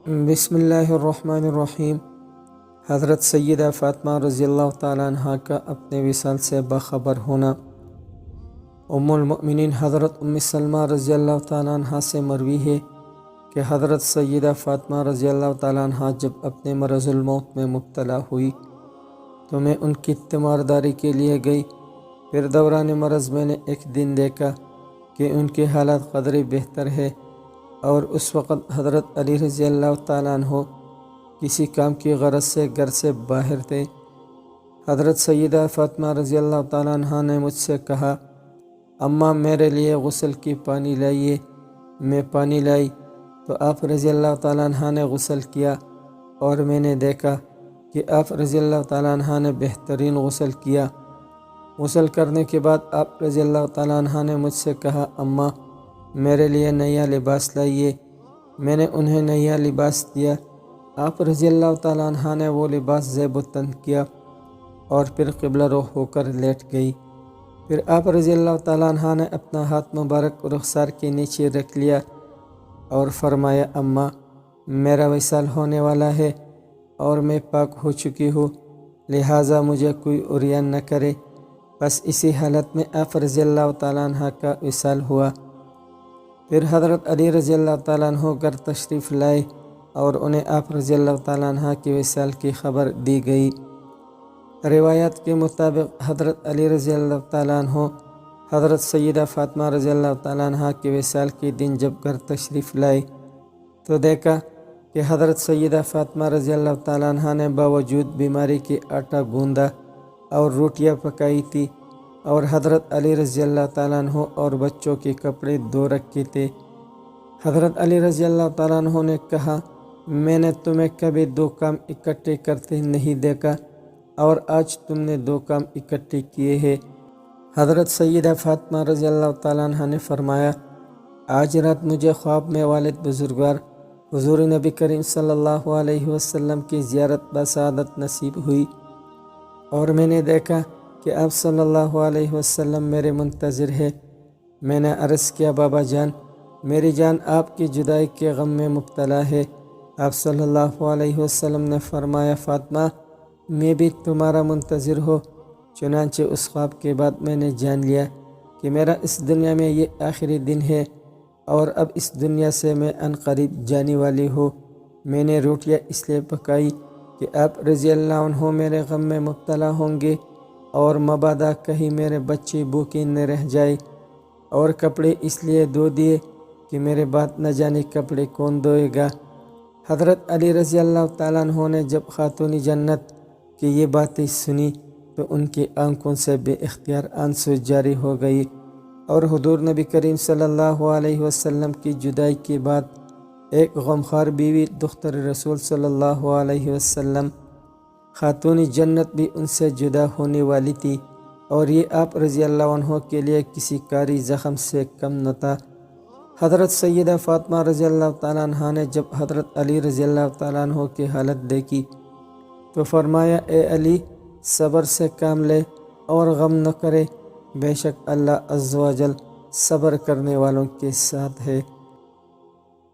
بسم اللہ الرحمن الرحیم۔ حضرت سیدہ فاطمہ رضی اللہ تعالیٰ عنہ کا اپنے وصال سے باخبر ہونا۔ ام المؤمنین حضرت ام سلمہ رضی اللہ تعالیٰ عنہ سے مروی ہے کہ حضرت سیدہ فاطمہ رضی اللہ تعالیٰ عنہ جب اپنے مرض الموت میں مبتلا ہوئی تو میں ان کی تیمارداری کے لیے گئی۔ پھر دوران مرض میں نے ایک دن دیکھا کہ ان کی حالت قدرے بہتر ہے، اور اس وقت حضرت علی رضی اللہ تعالیٰ عنہ کسی کام کی غرض سے گھر سے باہر تھے۔ حضرت سیدہ فاطمہ رضی اللہ تعالیٰ عنہ نے مجھ سے کہا، اماں میرے لیے غسل کی پانی لائیے۔ میں پانی لائی تو آپ رضی اللہ تعالیٰ عنہ نے غسل کیا، اور میں نے دیکھا کہ آپ رضی اللہ تعالیٰ عنہ نے بہترین غسل کیا۔ غسل کرنے کے بعد آپ رضی اللہ تعالیٰ عنہ نے مجھ سے کہا، اماں میرے لیے نیا لباس لائیے۔ میں نے انہیں نیا لباس دیا۔ آپ رضی اللہ تعالیٰ عنہ نے وہ لباس زیب و تن کیا اور پھر قبلہ رخ ہو کر لیٹ گئی۔ پھر آپ رضی اللہ تعالیٰ عنہ نے اپنا ہاتھ مبارک رخسار کے نیچے رکھ لیا اور فرمایا، اماں میرا وصال ہونے والا ہے اور میں پاک ہو چکی ہوں، لہٰذا مجھے کوئی عریان نہ کرے۔ بس اسی حالت میں آپ رضی اللہ تعالیٰ عنہ کا وصال ہوا۔ پھر حضرت علی رضی اللہ تعالیٰ عنہ گھر تشریف لائے اور انہیں آپ رضی اللہ تعالیٰ عنہ کے وصال کی خبر دی گئی۔ روایات کے مطابق حضرت علی رضی اللہ تعالیٰ عنہ حضرت سیدہ فاطمہ رضی اللہ تعالیٰ عنہ کے وصال کے دن جب گھر تشریف لائے تو دیکھا کہ حضرت سیدہ فاطمہ رضی اللہ تعالیٰ عنہ نے باوجود بیماری کے آٹا گوندا اور روٹیاں پکائی تھی، اور حضرت علی رضی اللہ تعالیٰ عنہ اور بچوں کے کپڑے دھو رکھے تھے۔ حضرت علی رضی اللہ تعالیٰ عنہ نے کہا، میں نے تمہیں کبھی دو کام اکٹھے کرتے نہیں دیکھا، اور آج تم نے دو کام اکٹھے کیے ہیں۔ حضرت سیدہ فاطمہ رضی اللہ تعالیٰ عنہ نے فرمایا، آج رات مجھے خواب میں والد بزرگوار حضور نبی کریم صلی اللہ علیہ وسلم کی زیارت بسعادت نصیب ہوئی، اور میں نے دیکھا کہ آپ صلی اللہ علیہ وسلم میرے منتظر ہے۔ میں نے عرض کیا، بابا جان میری جان آپ کی جدائی کے غم میں مبتلا ہے۔ آپ صلی اللہ علیہ وسلم نے فرمایا، فاطمہ میں بھی تمہارا منتظر ہوں۔ چنانچہ اس خواب کے بعد میں نے جان لیا کہ میرا اس دنیا میں یہ آخری دن ہے، اور اب اس دنیا سے میں عنقریب جانے والی ہوں۔ میں نے روٹیاں اس لیے پکائی کہ آپ رضی اللہ عنہ میرے غم میں مبتلا ہوں گے، اور مبادا کہیں میرے بچے بھوکے نہ رہ جائے، اور کپڑے اس لیے دھو دیے کہ میرے بعد نہ جانے کپڑے کون دھوئے گا۔ حضرت علی رضی اللہ تعالیٰ عنہ نے جب خاتون جنت کی یہ باتیں سنی تو ان کی آنکھوں سے بے اختیار آنسو جاری ہو گئی، اور حضور نبی کریم صلی اللہ علیہ وسلم کی جدائی کے بعد ایک غمخوار بیوی دختر رسول صلی اللہ علیہ وسلم خاتون جنت بھی ان سے جدا ہونے والی تھی، اور یہ آپ رضی اللہ عنہ کے لیے کسی کاری زخم سے کم نہ تھا۔ حضرت سیدہ فاطمہ رضی اللہ تعالیٰ عنہ نے جب حضرت علی رضی اللہ تعالیٰ عنہ کی حالت دیکھی تو فرمایا، اے علی صبر سے کام لے اور غم نہ کرے، بے شک اللہ عز و جل صبر کرنے والوں کے ساتھ ہے۔